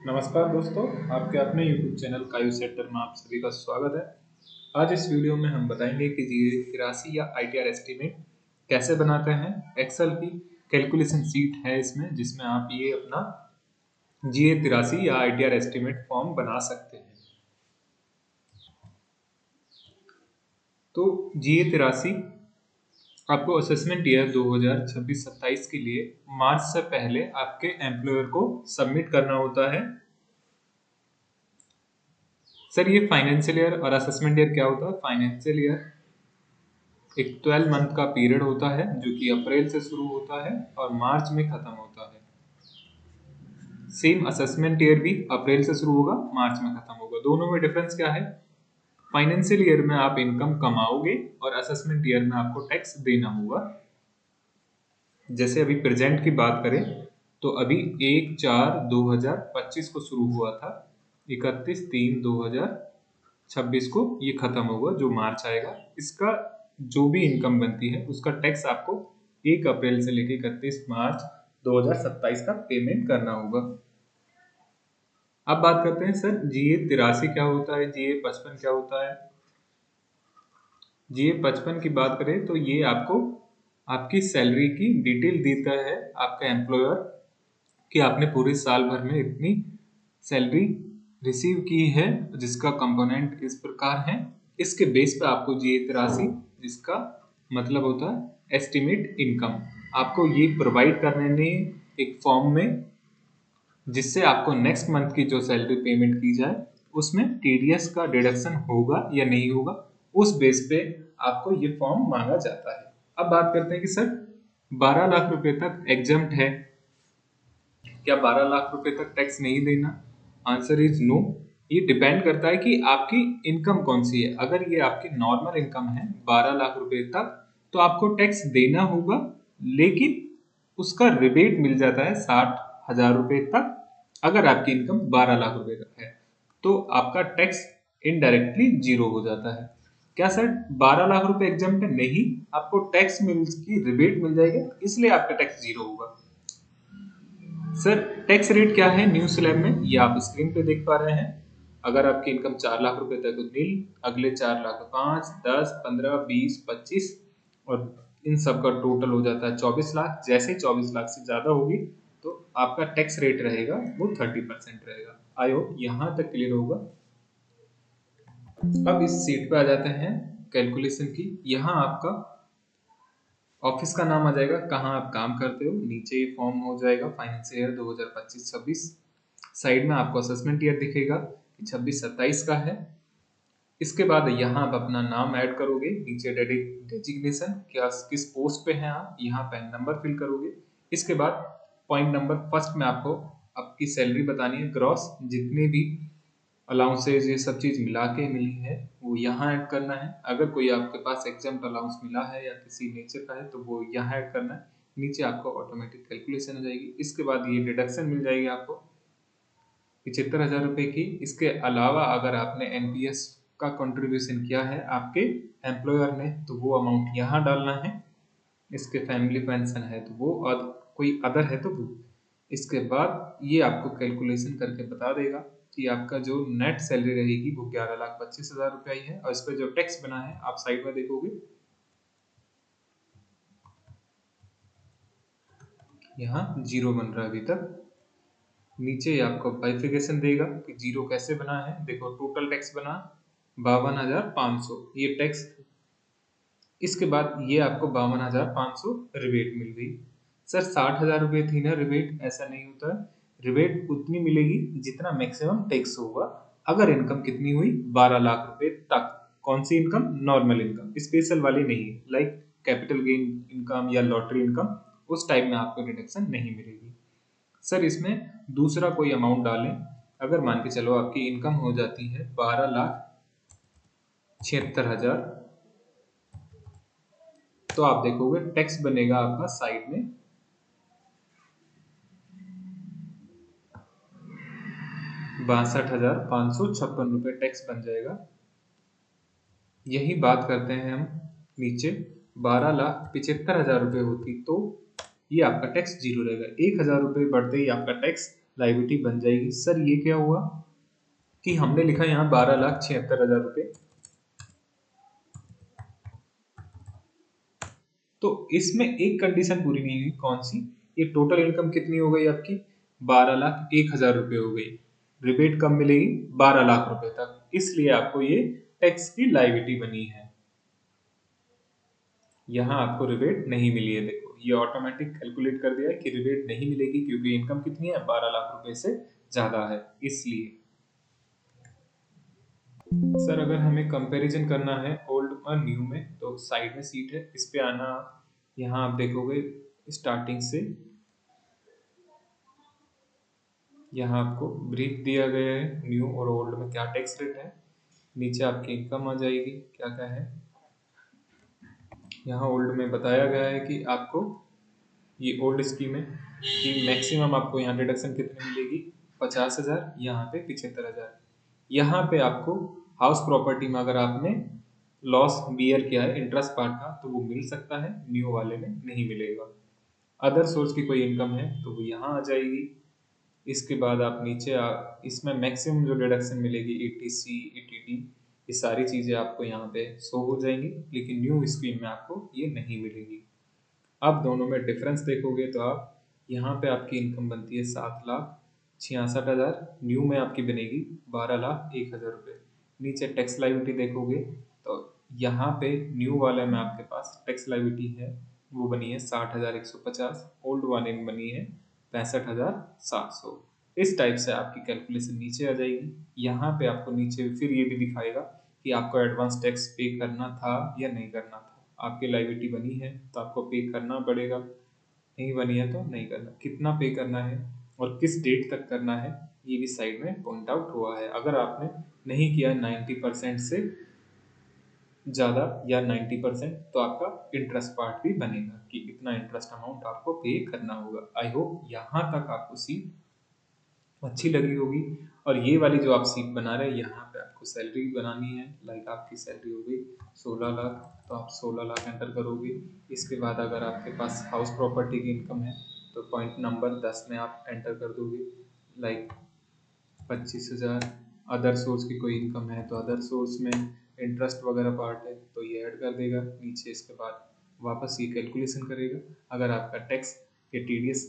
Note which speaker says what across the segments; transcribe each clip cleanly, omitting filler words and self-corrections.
Speaker 1: नमस्कार दोस्तों, आपके अपने YouTube चैनल कायु सेक्टर में आप सभी का स्वागत है। आज इस वीडियो में हम बताएंगे कि GA83 या ITR एस्टीमेट कैसे बनाते हैं। एक्सेल की कैलकुलेशन सीट है इसमें, जिसमें आप ये अपना GA83 या ITR एस्टीमेट फॉर्म बना सकते हैं। तो GA83 आपको असेसमेंट ईयर 2026-27 के लिए मार्च से पहले आपके एम्प्लॉयर को सबमिट करना होता है। सर, ये फाइनेंशियल ईयर और असेसमेंट ईयर क्या होता है? फाइनेंशियल ईयर एक 12 मंथ का पीरियड होता है जो कि अप्रैल से शुरू होता है और मार्च में खत्म होता है। सेम असेसमेंट ईयर भी अप्रैल से शुरू होगा, मार्च में खत्म होगा। दोनों में डिफरेंस क्या है? फाइनेंशियल ईयर में आप इनकम कमाओगे और असेसमेंट ईयर में आपको टैक्स देना होगा। जैसे अभी प्रेजेंट की बात करें तो अभी 1/4/2025 को शुरू हुआ था, 31/3/2026 को ये खत्म होगा जो मार्च आएगा। इसका जो भी इनकम बनती है उसका टैक्स आपको 1 अप्रैल से लेकर 31 मार्च 2027 का पेमेंट करना होगा। अब बात करते हैं सर, GA83 क्या होता है, GA55 क्या होता है। GA55 की बात करें तो ये आपको आपकी सैलरी की डिटेल देता है आपका एम्प्लॉयर कि आपने पूरे साल भर में इतनी सैलरी रिसीव की है, जिसका कंपोनेंट इस प्रकार है। इसके बेस पे आपको GA83, जिसका मतलब होता है एस्टिमेट इनकम, आपको ये प्रोवाइड करने एक फॉर्म में, जिससे आपको नेक्स्ट मंथ की जो सैलरी पेमेंट की जाए उसमें TDS का डिडक्शन होगा या नहीं होगा, उस बेस पे आपको ये फॉर्म मांगा जाता है। अब बात करते हैं कि सर 12 लाख रुपए तक एग्जम्प्ट है, क्या 12 लाख रुपए तक टैक्स नहीं देना? Answer is no. ये डिपेंड करता है कि आपकी इनकम कौन सी है। अगर ये आपकी नॉर्मल इनकम है 12 लाख रुपए तक, तो आपको टैक्स देना होगा, लेकिन उसका रिबेट मिल जाता है 60,000 रुपए तक। अगर आपकी इनकम 12 लाख रुपए तक है तो आपका टैक्स इनडायरेक्टली जीरो हो जाता है। क्या सर 12 लाख रुपए एग्जम्प्ट है? नहीं, आपको टैक्स मिल की रिबेट मिल जाएगा, इसलिए आपका टैक्स जीरो होगा। सर टैक्स रेट क्या है न्यू स्लैब में, ये आप स्क्रीन पे देख पा रहे हैं। अगर आपकी इनकम 4 लाख रुपए तक तो नील, अगले 4 लाख 5, 10, 15, 20, 25 और इन सब का टोटल हो जाता है 24 लाख। जैसे ही 24 लाख से ज्यादा होगी तो आपका टैक्स रेट रहेगा वो 30% रहेगा। आई होप यहाँ तक क्लियर होगा। अब इस सीट पे आ जाते हैं कैलकुलेशन की। यहाँ आपका ऑफिस का नाम आ जाएगा, कहाँ आप काम करते हो, नीचे ये फॉर्म हो जाएगा फाइनेंशियल ईयर 2025-26। साइड में आपको असेसमेंट ईयर दिखेगा कि 26-27 का है। इसके बाद यहाँ आप अपना नाम ऐड करोगे, नीचे डेजिग्नेशन, क्या किस पोस्ट पे हैं आप, यहाँ पैन नंबर फिल करोगे। इसके बाद पॉइंट नंबर फर्स्ट में आपको आपकी सैलरी बतानी है, ग्रॉस जितने भी अलाउंसेज ये सब चीज मिला के मिली है वो यहाँ ऐड करना है। अगर कोई आपके पास एग्जाम्प्ट अलाउंस मिला है या किसी नेचर का है तो वो यहाँ ऐड करना है। नीचे आपको ऑटोमेटिक कैलकुलेशन हो जाएगी। इसके बाद ये डिडक्शन मिल जाएगी आपको 75,000 रुपए की। इसके अलावा अगर आपने NPS का कंट्रीब्यूशन किया है आपके एम्प्लॉयर ने तो वो अमाउंट यहाँ डालना है। इसके फैमिली पेंशन है तो वो, और कोई अदर है तो वो। इसके बाद ये आपको कैलकुलेशन करके बता देगा कि आपका जो नेट सैलरी रहेगी वो 11,25,000 रुपया ही है। और इस पर जो टैक्स बना है आप साइड में देखोगे, यहाँ जीरो बन रहा है अभी तक। नीचे आपको बाइफिकेशन देगा कि जीरो कैसे बना है। देखो टोटल टैक्स बना 52,500, ये टैक्स। इसके बाद ये आपको 52,500 रिबेट मिल गई। सर 60,000 रुपये थी ना रिबेट, ऐसा नहीं होता है। रिबेट उतनी मिलेगी जितना मैक्सिमम टैक्स होगा। अगर इनकम कितनी हुई 12 लाख रुपए तक। कौन सी इनकम? नॉर्मल इनकम, स्पेशल वाली नहीं, लाइक कैपिटल गेन इनकम या लॉटरी इनकम, उस टाइप में आपको डिडक्शन नहीं मिलेगी। सर इसमें दूसरा कोई अमाउंट डालें। अगर मान के चलो आपकी इनकम हो जाती है 12,76,000, तो आप देखोगे टैक्स बनेगा आपका साइड में 62,556 रुपए टैक्स बन जाएगा। यही बात करते हैं हम नीचे, 12,75,000 रुपए होती तो ये आपका टैक्स जीरो रहेगा। 1,000 रुपए बढ़ते ही आपका टैक्स लाइबिलिटी बन जाएगी। सर ये क्या हुआ कि हमने लिखा यहाँ 12,76,000 रुपये, तो इसमें एक कंडीशन पूरी नहीं हुई। कौन सी? ये टोटल इनकम कितनी हो गई आपकी? 12,01,000 रुपये हो गई। रिबेट कब मिलेगी? 12 लाख रुपए तक, इसलिए आपको ये टैक्स की लायबिलिटी बनी है। यहाँ आपको रिबेट नहीं मिली है। देखो ये ऑटोमेटिक कैलकुलेट कर दिया है कि रिबेट नहीं मिलेगी क्योंकि इनकम कितनी है? 12 लाख रुपए से ज्यादा है, इसलिए। सर अगर हमें कंपैरिजन करना है ओल्ड और न्यू में, तो साइड में सीट है, इस पे आना। यहाँ आप देखोगे स्टार्टिंग से यहाँ आपको ब्रीफ दिया गया है न्यू और ओल्ड में क्या टैक्स रेट है। नीचे आपकी इनकम आ जाएगी, क्या क्या है। यहाँ ओल्ड में बताया गया है कि आपको ये ओल्ड स्कीम है कि मैक्सिमम आपको यहाँ डिडक्शन कितनी मिलेगी? 50,000, यहाँ पे 75,000। यहाँ पे आपको हाउस प्रॉपर्टी में अगर आपने लॉस बियर किया है इंटरेस्ट पार्ट का, तो वो मिल सकता है, न्यू वाले में नहीं मिलेगा। अदर सोर्स की कोई इनकम है तो वो यहाँ आ जाएगी। इसके बाद आप नीचे इसमें मैक्सिमम जो डिडक्शन मिलेगी ETC ETD, ये सारी चीज़ें आपको यहाँ पे शो हो जाएंगी, लेकिन न्यू स्कीम में आपको ये नहीं मिलेगी। आप दोनों में डिफरेंस देखोगे तो आप यहाँ पे आपकी इनकम बनती है 7,66,000, न्यू में आपकी बनेगी 12,01,000 रुपये। नीचे टैक्स लाइबिलिटी देखोगे तो यहाँ पे न्यू वाले में आपके पास टैक्स लाइबिलिटी है, वो बनी है 60,150, ओल्ड वाले में बनी है 65,700। इस टाइप से आपकी कैलकुलेशन नीचे आ जाएगी। यहाँ पे आपको नीचे फिर ये भी दिखाएगा कि आपको एडवांस टैक्स पे करना था या नहीं करना था। आपकी लायबिलिटी बनी है तो आपको पे करना पड़ेगा, नहीं बनी है तो नहीं करना। कितना पे करना है और किस डेट तक करना है, ये भी साइड में पॉइंट आउट हुआ है। अगर आपने नहीं किया 90% से ज़्यादा या 90%, तो आपका इंटरेस्ट पार्ट भी बनेगा कि इतना इंटरेस्ट अमाउंट आपको पे करना होगा। आई होप यहाँ तक आपको सीट अच्छी लगी होगी। और ये वाली जो आप सीट बना रहे हैं, यहाँ पे आपको सैलरी बनानी है। लाइक आपकी सैलरी हो गई 16 लाख, तो आप 16 लाख एंटर करोगे। इसके बाद अगर आपके पास हाउस प्रॉपर्टी की इनकम है तो पॉइंट नंबर 10 में आप एंटर कर दोगे, लाइक 25,000। अदर सोर्स की कोई इनकम है तो अदर सोर्स में इंटरेस्ट वगैरह पार्ट है तो ये ऐड कर देगा नीचे। इसके बाद वापस ये कैलकुलेशन करेगा। अगर आपका टैक्स या TDS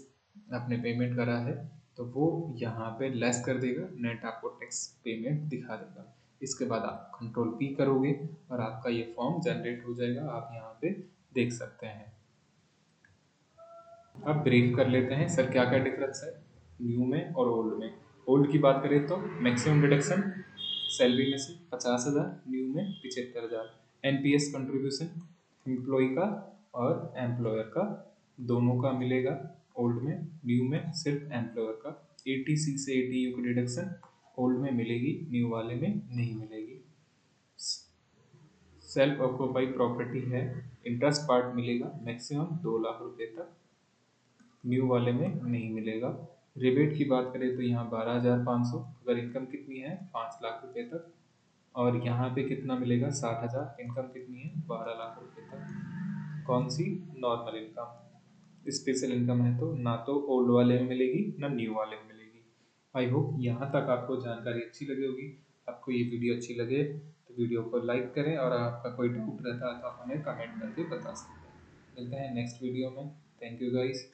Speaker 1: आपने पेमेंट करा है तो वो यहाँ पे लेस कर देगा, नेट आपको टैक्स पेमेंट दिखा देगा। इसके बाद आप कंट्रोल P करोगे और आपका ये फॉर्म जनरेट हो जाएगा, आप यहाँ पे देख सकते हैं। अब ब्रीफ कर लेते हैं सर क्या क्या डिफरेंस है न्यू में और ओल्ड में। ओल्ड की बात करें तो मैक्सिमम डिडक्शन सैलरी में से 50,000, न्यू में 75,000। NPS कंट्रीब्यूशन एम्प्लॉय का और एम्प्लॉयर का दोनों का मिलेगा ओल्ड में, न्यू में सिर्फ एम्प्लॉयर का। ETC से ATU की डिडक्शन ओल्ड में मिलेगी, न्यू वाले में नहीं मिलेगी। सेल्फ ऑक्यूपाई प्रॉपर्टी है, इंटरेस्ट पार्ट मिलेगा मैक्सिमम 2 लाख रुपए तक, न्यू वाले में नहीं मिलेगा। रिबेट की बात करें तो यहाँ 12,500, अगर इनकम कितनी है 5 लाख रुपए तक। और यहाँ पे कितना मिलेगा 60,000, इनकम कितनी है 12 लाख रुपए तक। कौन सी? Normal income. स्पेशल इनकम है तो ना तो ओल्ड वाले में मिलेगी ना न्यू वाले में मिलेगी। आई होप यहाँ तक आपको जानकारी अच्छी लगी होगी। आपको ये वीडियो अच्छी लगे तो वीडियो को लाइक करें, और आपका कोई डाउट रहता है तो आप हमें कमेंट करके बता सकते हैं। मिलते हैं नेक्स्ट वीडियो में। Thank you guys.